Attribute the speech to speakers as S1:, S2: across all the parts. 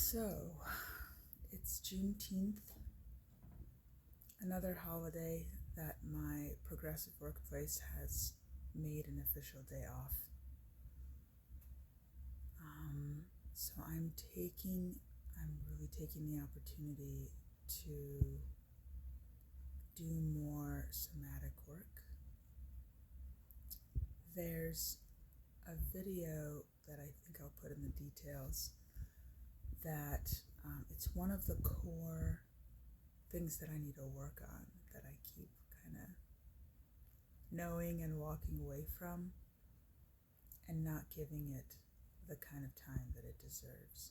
S1: So, it's Juneteenth, another holiday that my progressive workplace has made an official day off. So I'm really taking the opportunity to do more somatic work. There's a video that I think I'll put in the details that it's one of the core things that I need to work on, that I keep kind of knowing and walking away from and not giving it the kind of time that it deserves.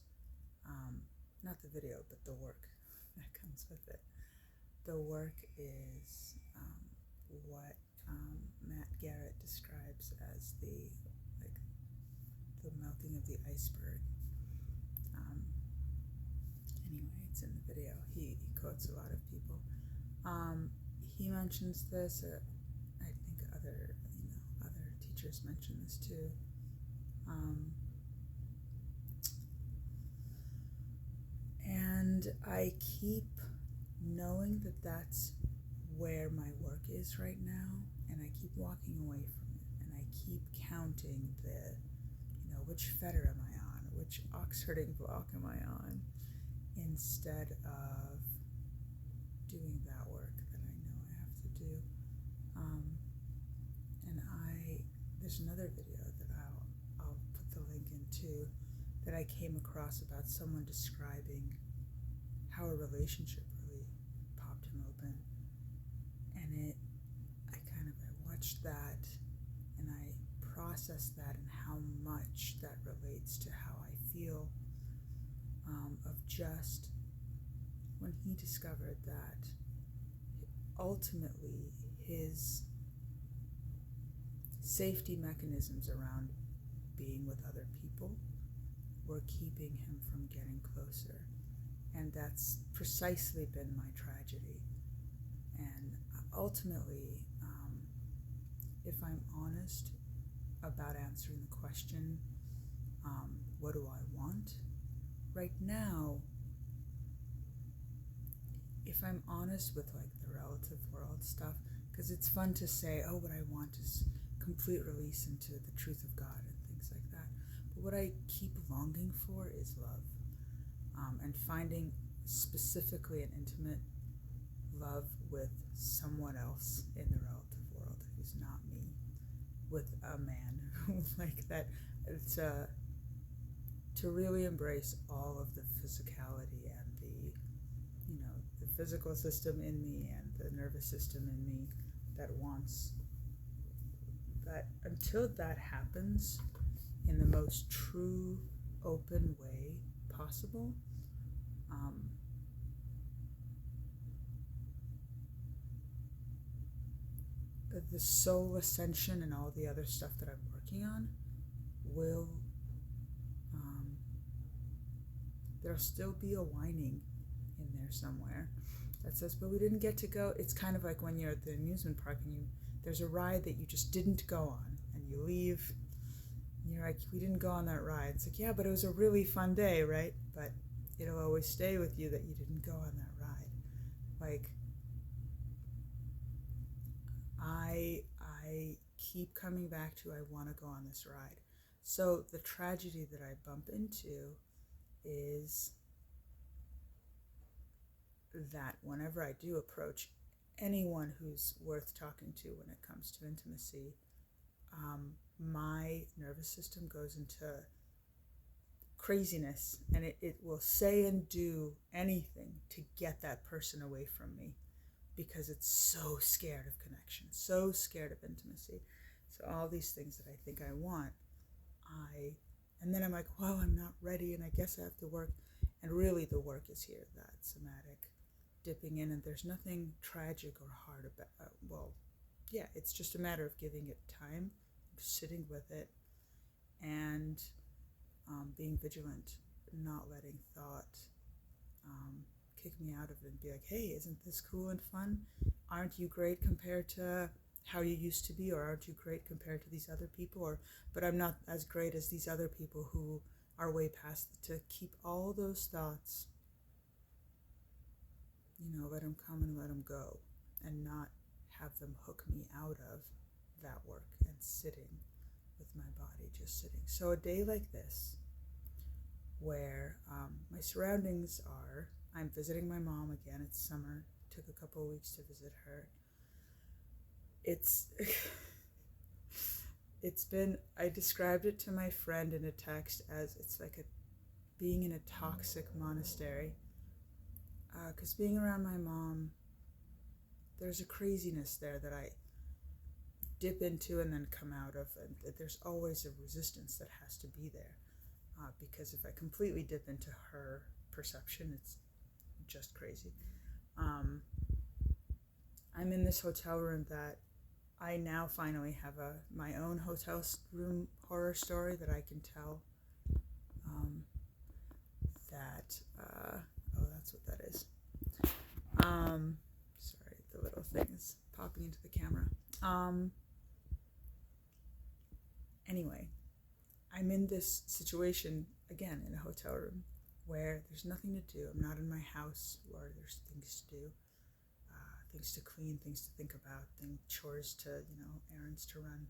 S1: Not the video, but the work that comes with it. The work is what Matt Garrett describes as the melting of the iceberg. Anyway, it's in the video. He quotes a lot of people. He mentions this. I think other teachers mention this too. And I keep knowing that that's where my work is right now, and I keep walking away from it, and I keep counting which fetter am I on, which ox herding block am I on, instead of doing that work that I know I have to do. And there's another video that I'll put the link into that I came across about someone describing how a relationship really popped him open. And I watched that and I processed that and how much that relates to how I feel of just when he discovered that ultimately his safety mechanisms around being with other people were keeping him from getting closer. And that's precisely been my tragedy. And ultimately, if I'm honest about answering the question, what do I want? Right now, if I'm honest with the relative world stuff, because it's fun to say, oh, what I want is complete release into the truth of God and things like that. But what I keep longing for is love. And finding specifically an intimate love with someone else in the relative world who's not me, with a man like that. It's to really embrace all of the physicality and the physical system in me and the nervous system in me that wants that. Until that happens in the most true, open way possible, the soul ascension and all the other stuff that I'm working on will, there'll still be a whining in there somewhere that says, but we didn't get to go. It's kind of like when you're at the amusement park and there's a ride that you just didn't go on, and you leave and you're like, we didn't go on that ride. It's like, yeah, but it was a really fun day, right? But it'll always stay with you that you didn't go on that ride. I keep coming back to, I want to go on this ride. So the tragedy that I bump into is that whenever I do approach anyone who's worth talking to when it comes to intimacy, my nervous system goes into craziness, and it will say and do anything to get that person away from me, because it's so scared of connection, so scared of intimacy. So all these things that I think I want, and then I'm like, well, I'm not ready, and I guess I have to work. And really the work is here, that somatic dipping in, and there's nothing tragic or hard about it's just a matter of giving it time, sitting with it, and being vigilant, not letting thought kick me out of it and be like, hey, isn't this cool and fun? Aren't you great compared to how you used to be? Or aren't you great compared to these other people? But I'm not as great as these other people who our way past, to keep all those thoughts, let them come and let them go, and not have them hook me out of that work and sitting with my body, just sitting. So a day like this, where my surroundings are, I'm visiting my mom again. It's summer. Took a couple of weeks to visit her. It's been, I described it to my friend in a text as it's like being in a toxic monastery. Because being around my mom, there's a craziness there that I dip into and then come out of, and there's always a resistance that has to be there. Because if I completely dip into her perception, it's just crazy. I'm in this hotel room that I now finally have my own hotel room horror story that I can tell. That's what that is. Sorry, the little thing is popping into the camera. Anyway, I'm in this situation, again, in a hotel room where there's nothing to do. I'm not in my house where there's things to do, things to clean, things to think about, chores to, errands to run.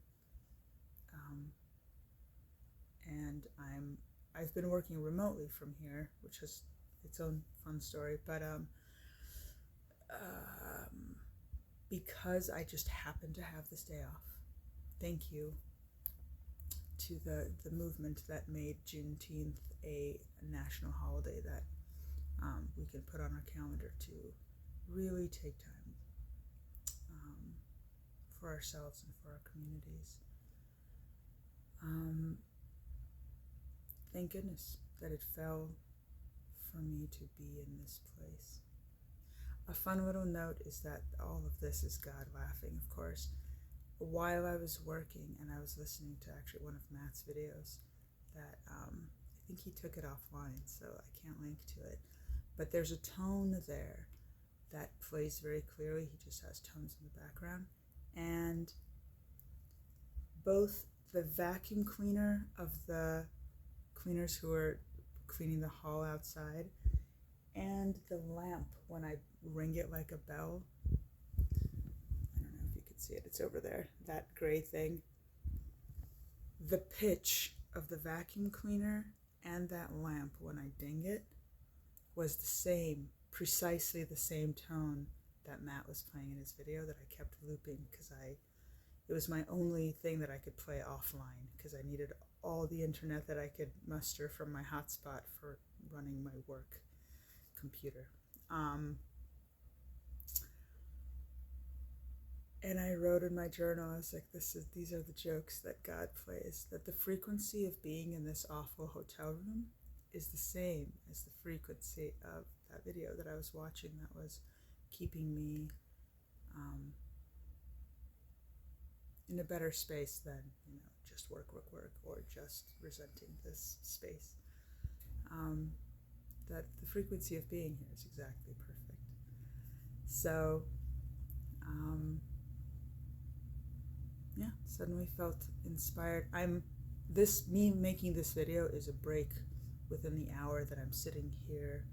S1: And I've been working remotely from here, which is its own fun story, but because I just happened to have this day off, thank you to the movement that made Juneteenth a national holiday that we can put on our calendar to really take time for ourselves and for our communities. Thank goodness that it fell for me to be in this place. A fun little note is that all of this is God laughing, of course. While I was working and I was listening to actually one of Matt's videos that I think he took it offline, so I can't link to it, but there's a tone there that plays very clearly. He just has tones in the background, and both the vacuum cleaner of the cleaners who are cleaning the hall outside and the lamp when I ring it like a bell, I don't know if you can see it, it's over there, that gray thing. The pitch of the vacuum cleaner and that lamp when I ding it was the same, precisely the same tone that Matt was playing in his video that I kept looping because it was my only thing that I could play offline because I needed all the internet that I could muster from my hotspot for running my work computer. And I wrote in my journal, I was like, these are the jokes that God plays, that the frequency of being in this awful hotel room is the same as the frequency of that video that I was watching that was keeping me in a better space than, just work, or just resenting this space. That the frequency of being here is exactly perfect. So, suddenly felt inspired. Me making this video is a break within the hour that I'm sitting here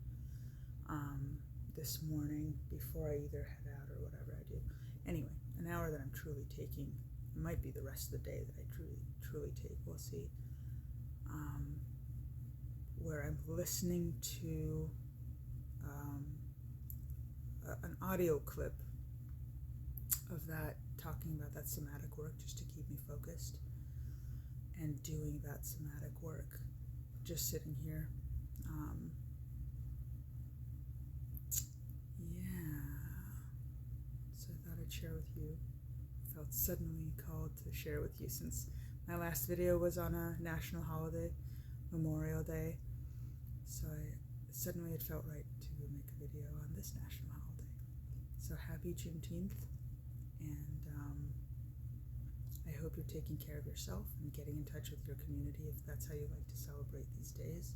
S1: this morning before I either head out or whatever I do. Anyway, an hour that I'm truly taking. It might be the rest of the day that I truly take. We'll see. Where I'm listening to an audio clip of that, talking about that somatic work just to keep me focused, and doing that somatic work, just sitting here. So I thought I'd share with you. Felt suddenly called to share with you since my last video was on a national holiday, Memorial Day. So suddenly it felt right to make a video on this national holiday. So happy Juneteenth, and I hope you're taking care of yourself and getting in touch with your community if that's how you like to celebrate these days.